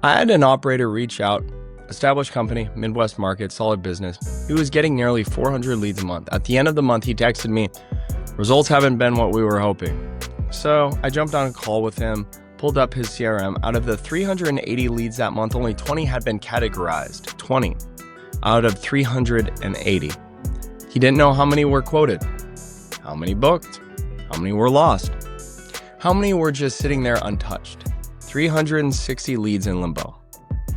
I had an operator reach out, established company, Midwest market, solid business. He was getting nearly 400 leads a month. At the end of the month, he texted me, results haven't been what we were hoping. So I jumped on a call with him, pulled up his CRM. Out of the 380 leads that month, only 20 had been categorized, 20 out of 380. He didn't know how many were quoted, how many booked, how many were lost, how many were just sitting there untouched. 360 leads in limbo.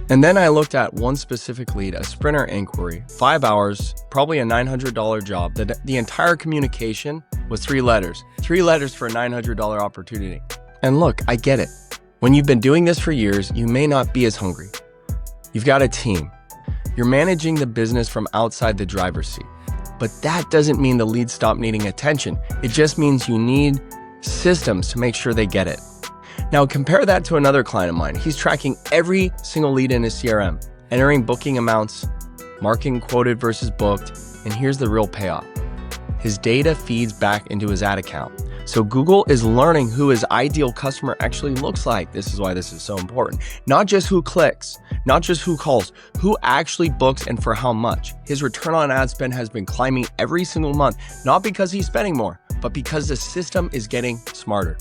And then I looked at one specific lead, a sprinter inquiry, 5 hours, probably a $900 job. The entire communication was 3 letters for a $900 opportunity. And look, I get it. When you've been doing this for years, you may not be as hungry. You've got a team. You're managing the business from outside the driver's seat. But that doesn't mean the leads stop needing attention. It just means you need systems to make sure they get it. Now compare that to another client of mine. He's tracking every single lead in his CRM, entering booking amounts, marking quoted versus booked, and here's the real payoff. His data feeds back into his ad account. So Google is learning who his ideal customer actually looks like. This is why this is so important. Not just who clicks, not just who calls, who actually books and for how much. His return on ad spend has been climbing every single month, not because he's spending more, but because the system is getting smarter.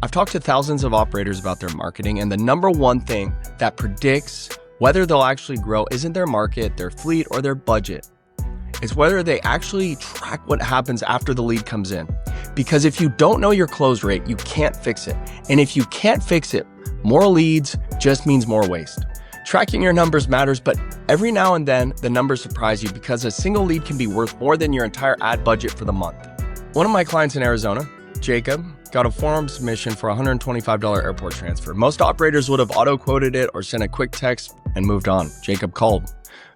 I've talked to thousands of operators about their marketing, and the number one thing that predicts whether they'll actually grow isn't their market, their fleet, or their budget. It's whether they actually track what happens after the lead comes in. Because if you don't know your close rate, you can't fix it. And if you can't fix it, more leads just means more waste. Tracking your numbers matters, but every now and then the numbers surprise you because a single lead can be worth more than your entire ad budget for the month. One of my clients in Arizona, Jacob, got a form submission for a $125 airport transfer. Most operators would have auto-quoted it or sent a quick text and moved on. Jacob called.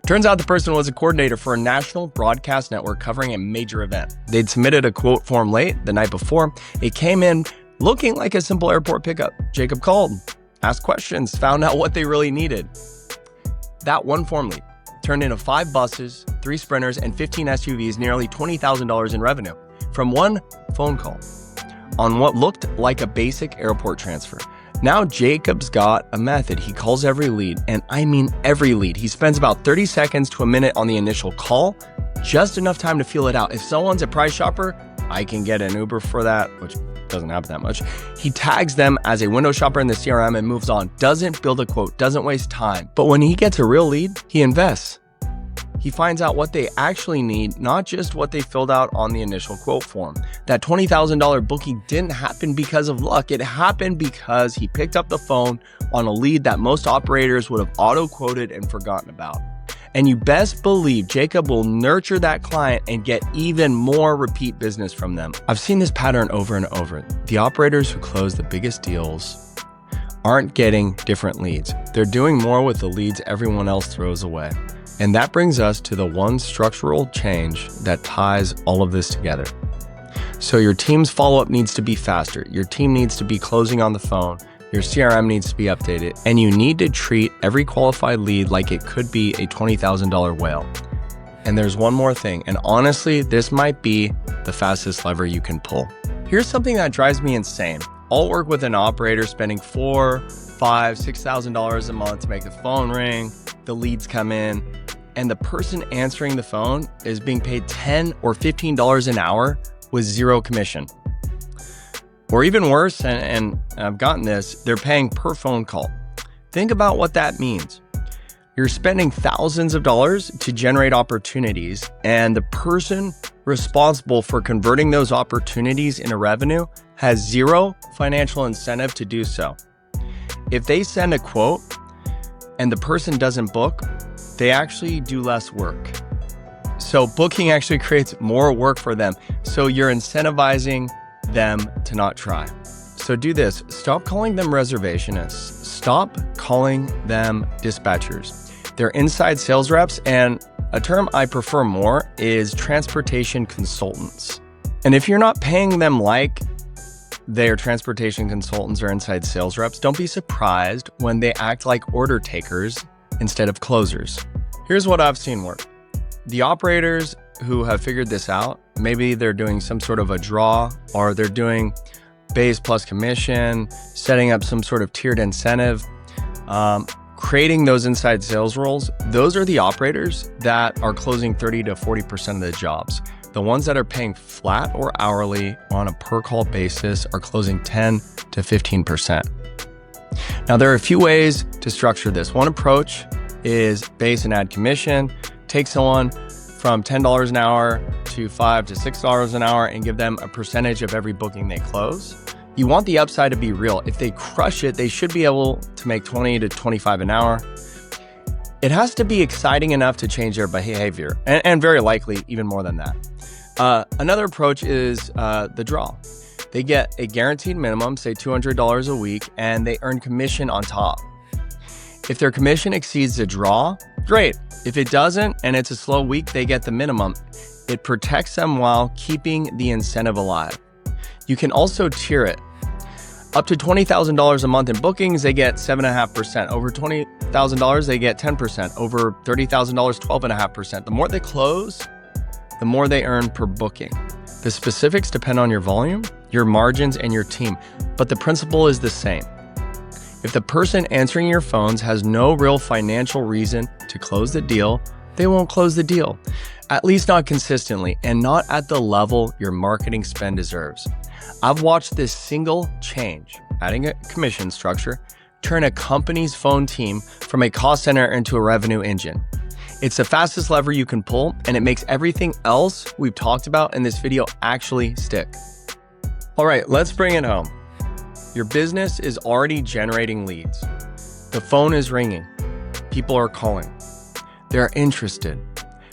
Turns out the person was a coordinator for a national broadcast network covering a major event. They'd submitted a quote form late the night before. It came in looking like a simple airport pickup. Jacob called, asked questions, found out what they really needed. That one form lead turned into 5 buses, 3 sprinters, and 15 SUVs, nearly $20,000 in revenue from one phone call on what looked like a basic airport transfer. Now Jacob's got a method. He calls every lead, and I mean every lead. He spends about 30 seconds to a minute on the initial call, just enough time to feel it out. If someone's a price shopper, I can get an Uber for that, which doesn't happen that much. He tags them as a window shopper in the CRM and moves on. Doesn't build a quote, doesn't waste time. But when he gets a real lead, he invests. He finds out what they actually need, not just what they filled out on the initial quote form. That $20,000 booking didn't happen because of luck. It happened because he picked up the phone on a lead that most operators would have auto-quoted and forgotten about. And you best believe Jacob will nurture that client and get even more repeat business from them. I've seen this pattern over and over. The operators who close the biggest deals aren't getting different leads. They're doing more with the leads everyone else throws away. And that brings us to the one structural change that ties all of this together. So your team's follow-up needs to be faster. Your team needs to be closing on the phone. Your CRM needs to be updated. And you need to treat every qualified lead like it could be a $20,000 whale. And there's one more thing. And honestly, this might be the fastest lever you can pull. Here's something that drives me insane. I'll work with an operator spending $4,000, $5,000, $6,000 a month to make the phone ring, the leads come in, and the person answering the phone is being paid $10 or $15 an hour with 0 commission. Or even worse, and I've gotten this, they're paying per phone call. Think about what that means. You're spending thousands of dollars to generate opportunities, and the person responsible for converting those opportunities into revenue has 0 financial incentive to do so. If they send a quote and the person doesn't book, they actually do less work. So booking actually creates more work for them. So you're incentivizing them to not try. So do this. Stop calling them reservationists. Stop calling them dispatchers. They're inside sales reps, and a term I prefer more is transportation consultants. And if you're not paying them like they're transportation consultants or inside sales reps, don't be surprised when they act like order takers instead of closers. Here's what I've seen work. The operators who have figured this out, maybe they're doing some sort of a draw, or they're doing base plus commission, setting up some sort of tiered incentive, creating those inside sales roles, those are the operators that are closing 30 to 40% of the jobs. The ones that are paying flat or hourly on a per call basis are closing 10 to 15%. Now, there are a few ways to structure this. One approach is base and add commission. Take someone from $10 an hour to $5 to $6 an hour and give them a percentage of every booking they close. You want the upside to be real. If they crush it, they should be able to make 20 to 25 an hour. It has to be exciting enough to change their behavior, and very likely even more than that. Another approach is the draw. They get a guaranteed minimum, say $200 a week, and they earn commission on top. If their commission exceeds the draw, great. If it doesn't and it's a slow week, they get the minimum. It protects them while keeping the incentive alive. You can also tier it. Up to $20,000 a month in bookings, they get 7.5%. Over $20,000, they get 10%. Over $30,000, 12.5%. The more they close, the more they earn per booking. The specifics depend on your volume, your margins, and your team, but the principle is the same. If the person answering your phones has no real financial reason to close the deal, they won't close the deal, at least not consistently and not at the level your marketing spend deserves. I've watched this single change, adding a commission structure, turn a company's phone team from a cost center into a revenue engine. It's the fastest lever you can pull, and it makes everything else we've talked about in this video actually stick. All right, let's bring it home. Your business is already generating leads. The phone is ringing. People are calling. They're interested.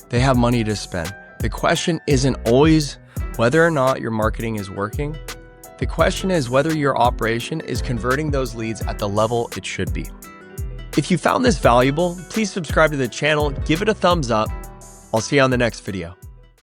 They have money to spend. The question isn't always whether or not your marketing is working. The question is whether your operation is converting those leads at the level it should be. If you found this valuable, please subscribe to the channel, give it a thumbs up. I'll see you on the next video.